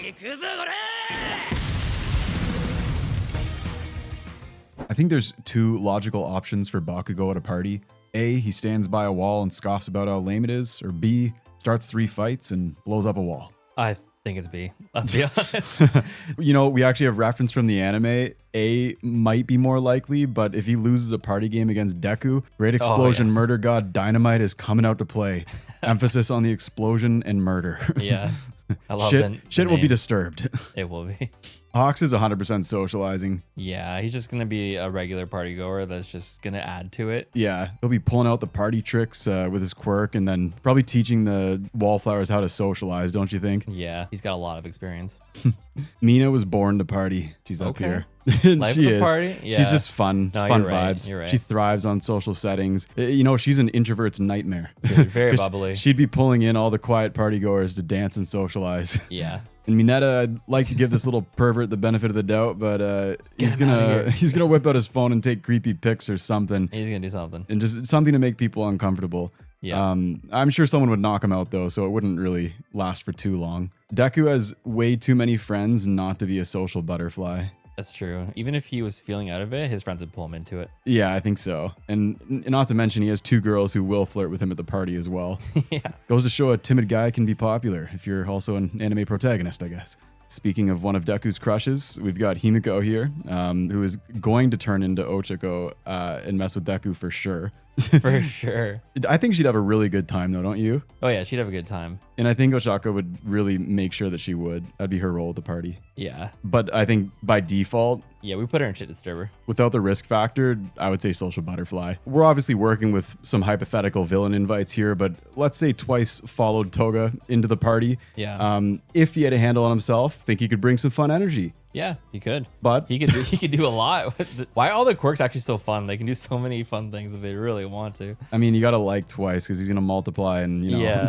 I think there's two logical options for Bakugo at a party. A, he stands by a wall and scoffs about how lame it is, or B, starts 3 fights and blows up a wall. I think it's B. Let's be honest. You know, we actually have reference from the anime. A might be more likely, but if he loses a party game against Deku, Great Explosion Murder God Dynamite is coming out to play. Emphasis on the explosion and murder. Yeah. I love Shit will be disturbed. It will be. Hawks is 100% socializing. Yeah, he's just going to be a regular party goer that's just going to add to it. Yeah, he'll be pulling out the party tricks with his quirk and then probably teaching the wallflowers how to socialize, don't you think? Yeah, he's got a lot of experience. Mina was born to party. She's up here. Life She of the is. party? Yeah. She's just fun. No, Fun you're right, vibes. you're right. She thrives on social settings. You know, she's an introvert's nightmare. Very bubbly. She'd be pulling in all the quiet party goers to dance and socialize. Yeah. And Mineta, I'd like to give this little pervert the benefit of the doubt, but he's gonna whip out his phone and take creepy pics or something. He's gonna do something. And just something to make people uncomfortable. Yeah. I'm sure someone would knock him out though, so it wouldn't really last for too long. Deku has way too many friends not to be a social butterfly. That's true. Even if he was feeling out of it, his friends would pull him into it. Yeah, I think so. And not to mention he has 2 girls who will flirt with him at the party as well. Yeah. Goes to show a timid guy can be popular if you're also an anime protagonist, I guess. Speaking of one of Deku's crushes, we've got Himiko here, who is going to turn into Ochaco and mess with Deku for sure. For sure. I think she'd have a really good time though, don't you? Oh yeah, she'd have a good time. And I think Ochaco would really make sure that she would. That'd be her role at the party. Yeah. But I think by default, Yeah, we put her in shit disturber. without the risk factor, I would say social butterfly. We're obviously working with some hypothetical villain invites here, but let's say Twice followed Toga into the party. Yeah. If he had a handle on himself, think he could bring some fun energy. Yeah, he could. But He could do a lot. Why are all the quirks actually so fun? They can do so many fun things if they really want to. I mean, you gotta like Twice because he's gonna multiply, and you know, Yeah.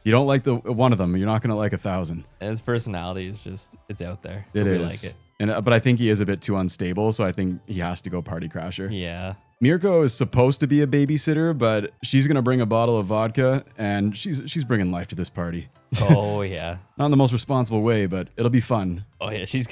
you don't like the one of them, you're not gonna like 1,000. And his personality is just, it's out there. It We is. like it. And but I think he is a bit too unstable, so I think he has to go party crasher. Yeah. Mirko is supposed to be a babysitter, but she's gonna bring a bottle of vodka, and she's bringing life to this party. Oh yeah. Not in the most responsible way, but it'll be fun. Oh yeah. She's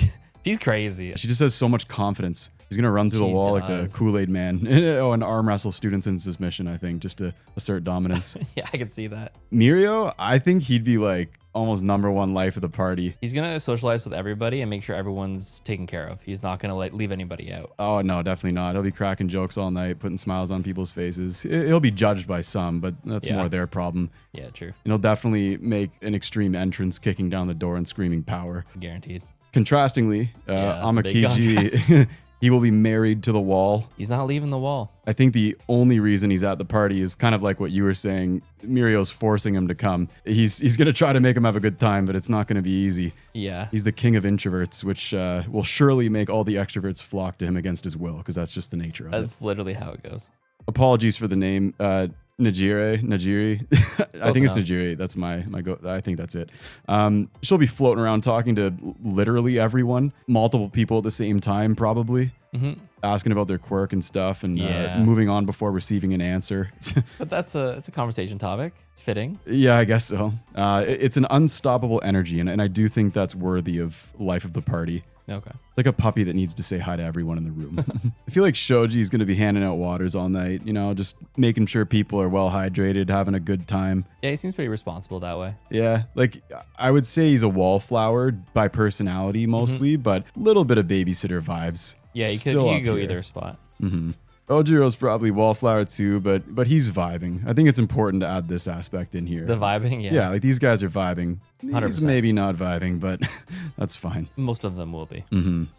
crazy. She just has so much confidence. She's gonna run through the She wall like the does. Kool-Aid man. And arm wrestle students in submission, I think, just to assert dominance. Yeah, I can see that. Mirio, I think he'd be like almost #1 life of the party. He's gonna socialize with everybody and make sure everyone's taken care of. He's not gonna leave anybody out. Oh no, definitely not. He'll be cracking jokes all night, putting smiles on people's faces. He'll be judged by some, but that's Yeah. more their problem. Yeah, true. And he'll definitely make an extreme entrance, kicking down the door and screaming power. Guaranteed. Contrastingly, Yeah, that's a big Amajiki, he will be married to the wall. He's not leaving the wall. I think the only reason he's at the party is kind of like what you were saying. Mirio's forcing him to come. He's going to try to make him have a good time, but it's not going to be easy. Yeah. He's the king of introverts, which will surely make all the extroverts flock to him against his will, because that's just the nature of it. That's literally how it goes. Apologies for the name. Nejire. I think it's enough. Nejire. That's my go. I think that's it. She'll be floating around talking to literally everyone, multiple people at the same time, probably. Asking about their quirk and stuff, and Yeah. moving on before receiving an answer. But it's a conversation topic. It's fitting. Yeah, I guess so. It's an unstoppable energy, and I do think that's worthy of life of the party. Okay. Like a puppy that needs to say hi to everyone in the room. I feel like Shoji is going to be handing out waters all night, you know, just making sure people are well hydrated, having a good time. Yeah, he seems pretty responsible that way. Yeah, like I would say he's a wallflower by personality mostly, but a little bit of babysitter vibes. Yeah, he Still could up go here. either spot. Ojiro's probably wallflower too, but he's vibing. I think it's important to add this aspect in here. The vibing, yeah. Yeah, like these guys are vibing. He's 100%. maybe not vibing, but that's fine. Most of them will be.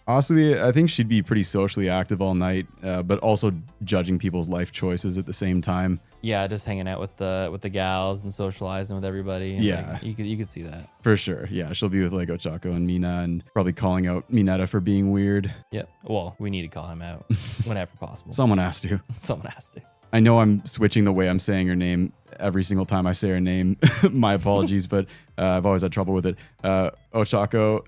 Asui, I think she'd be pretty socially active all night, but also judging people's life choices at the same time. Yeah, just hanging out with the gals and socializing with everybody. And Yeah. like, you could see that. For sure. Yeah, she'll be with like Ochaco and Mina and probably calling out Mineta for being weird. Yep. Well, we need to call him out whenever possible. Someone has to. Someone has to. I know I'm switching the way I'm saying her name every single time I say her name. My apologies, but I've always had trouble with it. Ochaco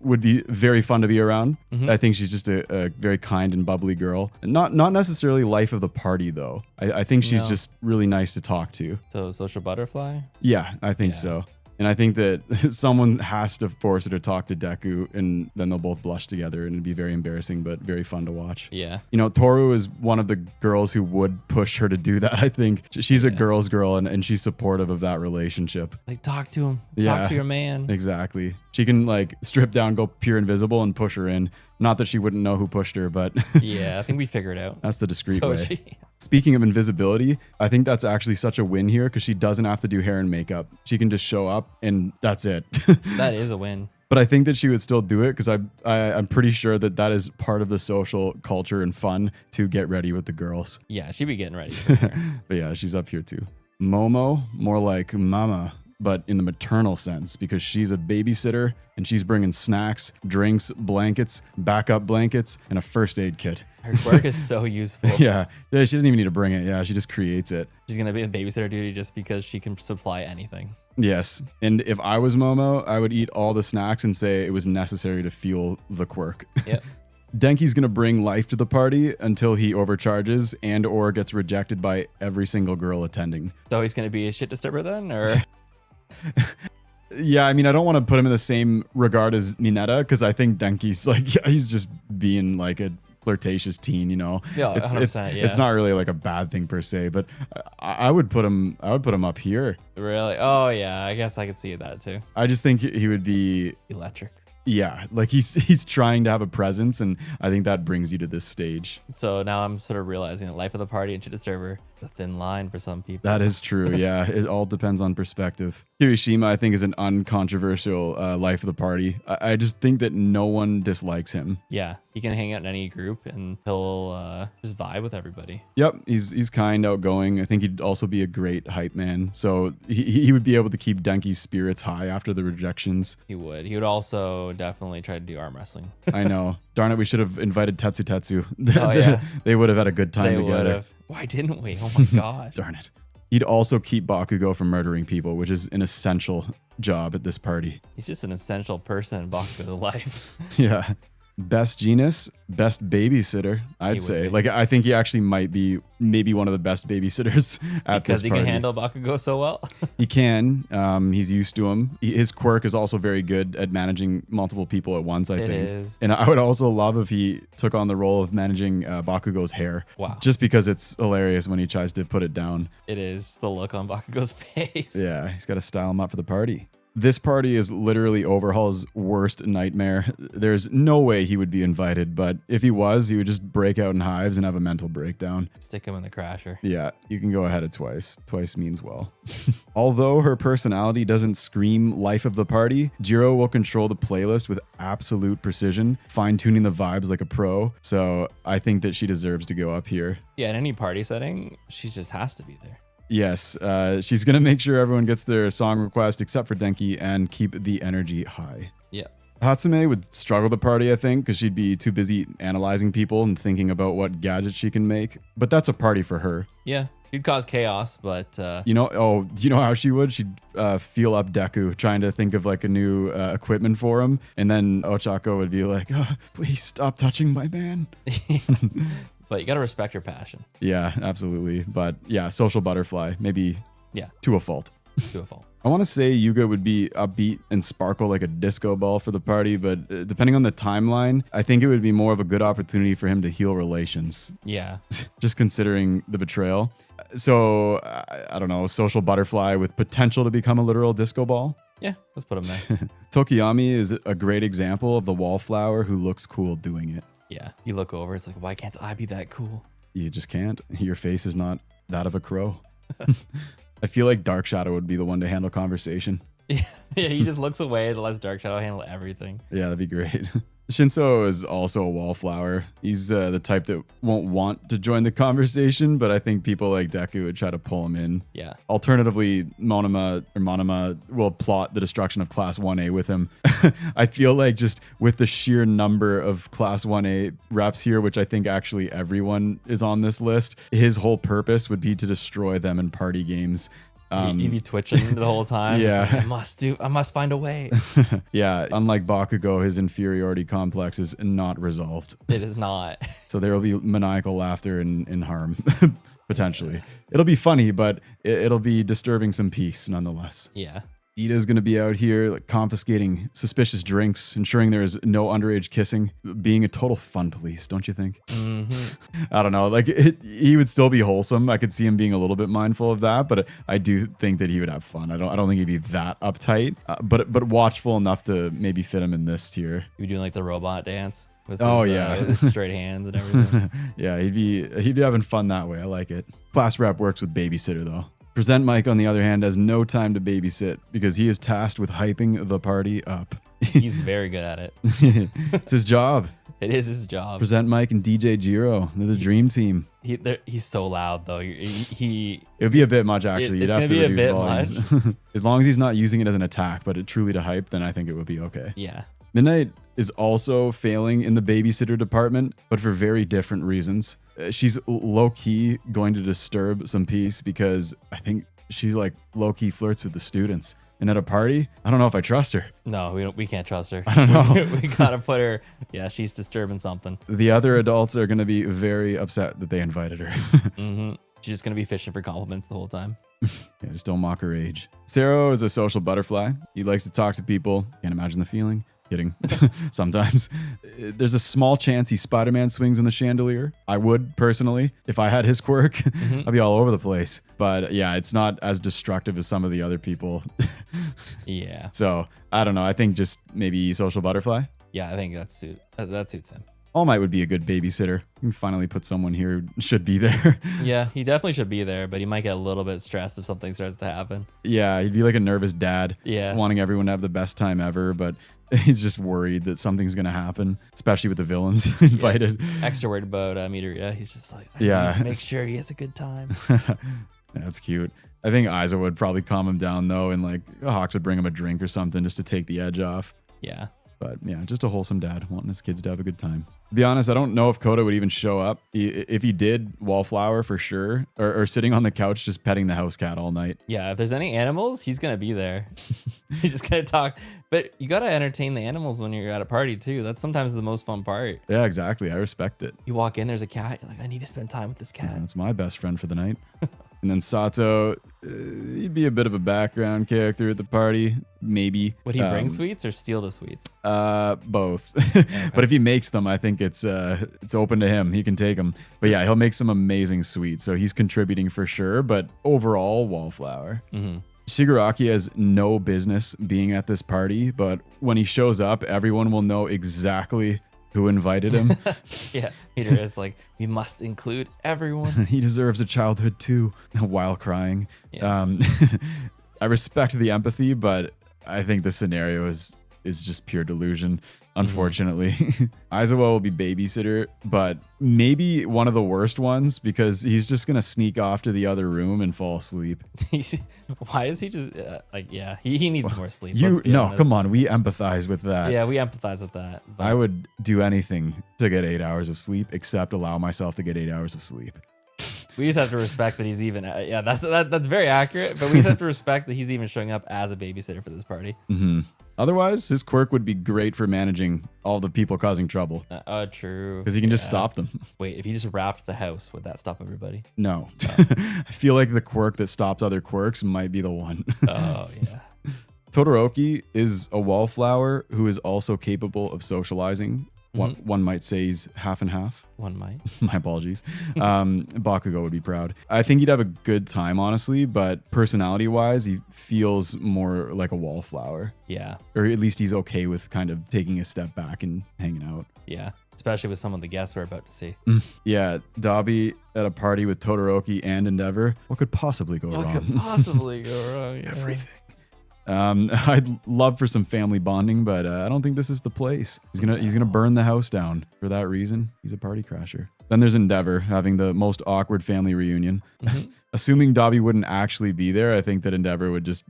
would be very fun to be around. I think she's just a very kind and bubbly girl. Not necessarily life of the party, though. I think she's No. just really nice to talk to. So social butterfly. Yeah, I think Yeah. so. And I think that someone has to force her to talk to Deku, and then they'll both blush together, and it'd be very embarrassing, but very fun to watch. Yeah. You know, Toru is one of the girls who would push her to do that, I think. She's a girl's girl, and she's supportive of that relationship. Like, talk to him. Yeah. Talk to your man. Exactly. She can like strip down, go pure invisible, and push her in. Not that she wouldn't know who pushed her, but Yeah, I think we figured it out. that's the discreet So way. Speaking of invisibility, I think that's actually such a win here because she doesn't have to do hair and makeup. She can just show up and that's it. That is a win. But I think that she would still do it because I'm pretty sure that is part of the social culture and fun to get ready with the girls. Yeah, she'd be getting ready for her. But yeah, she's up here too. Momo, more like mama, but in the maternal sense because she's a babysitter and she's bringing snacks, drinks, blankets, backup blankets, and a first aid kit. Her quirk is so useful. Yeah, she doesn't even need to bring it. Yeah, she just creates it. She's going to be in babysitter duty just because she can supply anything. Yes, and if I was Momo, I would eat all the snacks and say it was necessary to fuel the quirk. Yep. Denki's going to bring life to the party until he overcharges and or gets rejected by every single girl attending. So he's going to be a shit disturber then, or? Yeah, I mean, I don't want to put him in the same regard as Mineta because I think Denki's like, yeah, he's just being like a flirtatious teen, you know. Yeah, 100%, yeah. It's not really like a bad thing per se, but I would put him up here. Really? Oh yeah, I guess I could see that too. I just think he would be Electric. Yeah, like he's trying to have a presence, and I think that brings you to this stage. So now I'm sort of realizing that life of the party and shit disturber is a thin line for some people. That is true. Yeah, it all depends on perspective. Kirishima, I think, is an uncontroversial life of the party. I just think that no one dislikes him. Yeah, he can hang out in any group and he'll just vibe with everybody. Yep, he's kind, outgoing. I think he'd also be a great hype man. So he would be able to keep Denki's spirits high after the rejections. He would. He would also definitely try to do arm wrestling. I know. Darn it, we should have invited Tetsu. Oh, yeah. They would have had a good time They together. would have. Why didn't we? Oh my gosh. Darn it. He'd also keep Bakugo from murdering people, which is an essential job at this party. He's just an essential person in Bakugo's life. Yeah. Best Jeanist, best babysitter, I'd say. be. Like, I think he actually might be maybe one of the best babysitters at Because this he party. can handle Bakugo so well. He can. He's used to him. His quirk is also very good at managing multiple people at once, I It think. is. And I would also love if he took on the role of managing Bakugo's hair. Wow. Just because it's hilarious when he tries to put it down. It is the look on Bakugo's face. Yeah, he's got to style him up for the party. This party is literally Overhaul's worst nightmare. There's no way he would be invited, but if he was, he would just break out in hives and have a mental breakdown. Stick him in the crasher. Yeah, you can go ahead at twice. Twice means well. Although her personality doesn't scream life of the party, Jirou will control the playlist with absolute precision, fine-tuning the vibes like a pro. So I think that she deserves to go up here. Yeah, in any party setting, she just has to be there. Yes, she's going to make sure everyone gets their song request except for Denki and keep the energy high. Yeah. Hatsume would struggle the party, I think, because she'd be too busy analyzing people and thinking about what gadgets she can make. But that's a party for her. Yeah. She'd cause chaos, but... Do you know how she would? She'd feel up Deku, trying to think of like a new equipment for him. And then Ochaco would be like, oh, please stop touching my man. But you got to respect her passion. Yeah, absolutely. But yeah, social butterfly, maybe to a fault. To a fault. I want to say Yuga would be upbeat and sparkle like a disco ball for the party, but depending on the timeline, I think it would be more of a good opportunity for him to heal relations. Yeah. Just considering the betrayal. So, I don't know, social butterfly with potential to become a literal disco ball. Yeah, let's put him there. Tokoyami is a great example of the wallflower who looks cool doing it. Yeah. You look over, it's like, why can't I be that cool? You just can't. Your face is not that of a crow. I feel like Dark Shadow would be the one to handle conversation. Yeah, he just looks away and lets Dark Shadow handle everything. Yeah, that'd be great. Shinso is also a wallflower. He's the type that won't want to join the conversation, but I think people like Deku would try to pull him in. Yeah. Alternatively, Monoma will plot the destruction of Class 1A with him. I feel like just with the sheer number of Class 1A reps here, which I think actually everyone is on this list, his whole purpose would be to destroy them in party games. You'd be twitching the whole time. Yeah. It's like, I must find a way. Yeah, unlike Bakugo, his inferiority complex is not resolved. It is not. So there will be maniacal laughter and harm, potentially. It'll be funny, but it'll be disturbing some peace nonetheless. Yeah. Iida's going to be out here like confiscating suspicious drinks, ensuring there is no underage kissing, being a total fun police, don't you think? I don't know. Like he would still be wholesome. I could see him being a little bit mindful of that, but I do think that he would have fun. I don't think he'd be that uptight, but watchful enough to maybe fit him in this tier. You'd be doing like the robot dance with his straight hands and everything. Yeah, he'd be having fun that way. I like it. Class rep works with babysitter though. Present Mike, on the other hand, has no time to babysit because he is tasked with hyping the party up. He's very good at it. It's his job. It is his job. Present Mike and DJ Jirou. They're the dream team. He's so loud though. It would be a bit much actually. You'd have to reduce volumes. As long as he's not using it as an attack, but it truly to hype, then I think it would be okay. Yeah. Midnight is also failing in the babysitter department, but for very different reasons. She's low-key going to disturb some peace because I think she's like low-key flirts with the students. And at a party, I don't know if I trust her. No, we can't trust her. I don't know. We gotta put her. Yeah, she's disturbing something. The other adults are going to be very upset that they invited her. She's just gonna be fishing for compliments the whole time. Yeah, just don't mock her age. Sero is a social butterfly. He likes to talk to people. Can't imagine the feeling. Kidding. Sometimes. There's a small chance he Spider-Man swings in the chandelier. I would, personally. If I had his quirk, I'd be all over the place. But yeah, it's not as destructive as some of the other people. Yeah. So, I don't know. I think just maybe social butterfly. Yeah, I think that suits him. All Might would be a good babysitter. You can finally put someone here who should be there. Yeah, he definitely should be there, but he might get a little bit stressed if something starts to happen. Yeah, he'd be like a nervous dad. Yeah. Wanting everyone to have the best time ever, but he's just worried that something's going to happen, especially with the villains invited. Yeah. Extra worried about Mirio. He's just like, I need to make sure he has a good time. That's cute. I think Aizawa would probably calm him down though, and like Hawks would bring him a drink or something just to take the edge off. Yeah. But yeah, just a wholesome dad wanting his kids to have a good time. To be honest, I don't know if Koda would even show up. If he did, Wallflower for sure, or sitting on the couch just petting the house cat all night. Yeah, if there's any animals, he's gonna be there. He's just gonna talk. But you gotta entertain the animals when you're at a party too. That's sometimes the most fun part. Yeah, exactly. I respect it. You walk in, there's a cat. You're like, I need to spend time with this cat. Yeah, that's my best friend for the night. And then Sato, he'd be a bit of a background character at the party, maybe. Would he bring sweets or steal the sweets? Both. Okay. But if he makes them, I think it's open to him. He can take them. But yeah, he'll make some amazing sweets. So he's contributing for sure. But overall, Wallflower. Shigaraki has no business being at this party, but when he shows up, everyone will know exactly who invited him. Yeah, Peter is like, we must include everyone. He deserves a childhood too, while crying. Yeah. I respect the empathy, but I think the scenario is just pure delusion, unfortunately. Aizawa will be babysitter, but maybe one of the worst ones because he's just going to sneak off to the other room and fall asleep. Why is he just he needs more sleep. Come on. We empathize with that. Yeah, we empathize with that. But I would do anything to get 8 hours of sleep except allow myself to get 8 hours of sleep. We just have to respect that he's even. That's very accurate. But we just have to respect that he's even showing up as a babysitter for this party. Otherwise, his quirk would be great for managing all the people causing trouble. True. Because he can just stop them. Wait, if he just wrapped the house, would that stop everybody? No. I feel like the quirk that stops other quirks might be the one. Oh, yeah. Todoroki is a wallflower who is also capable of socializing. One might say he's half and half. One might. My apologies. Bakugo would be proud. I think he'd have a good time, honestly, but personality-wise, he feels more like a wallflower. Yeah. Or at least he's okay with kind of taking a step back and hanging out. Yeah. Especially with some of the guests we're about to see. Yeah. Dabi at a party with Todoroki and Endeavor. What could possibly go wrong? What could possibly go wrong? Yeah. Everything. I'd love for some family bonding, but I don't think this is the place. He's gonna burn the house down. For that reason, he's a party crasher. Then there's Endeavor having the most awkward family reunion. Assuming Dabi wouldn't actually be there, I think that Endeavor would just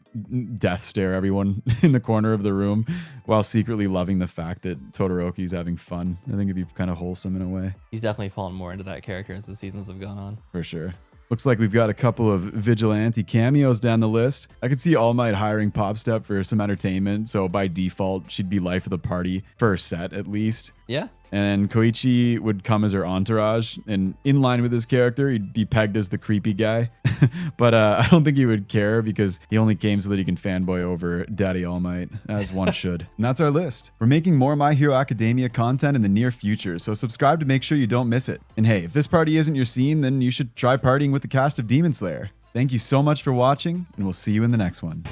death stare everyone in the corner of the room while secretly loving the fact that Todoroki's having fun. I think it'd be kind of wholesome in a way. He's definitely fallen more into that character as the seasons have gone on. For sure. Looks like we've got a couple of vigilante cameos down the list. I could see All Might hiring Popstep for some entertainment, so by default, she'd be life of the party for a set at least. Yeah. And Koichi would come as her entourage, and in line with his character, he'd be pegged as the creepy guy. But I don't think he would care because he only came so that he can fanboy over Daddy All Might, as one should. And that's our list. We're making more My Hero Academia content in the near future, so subscribe to make sure you don't miss it. And hey, if this party isn't your scene, then you should try partying with the cast of Demon Slayer. Thank you so much for watching, and we'll see you in the next one.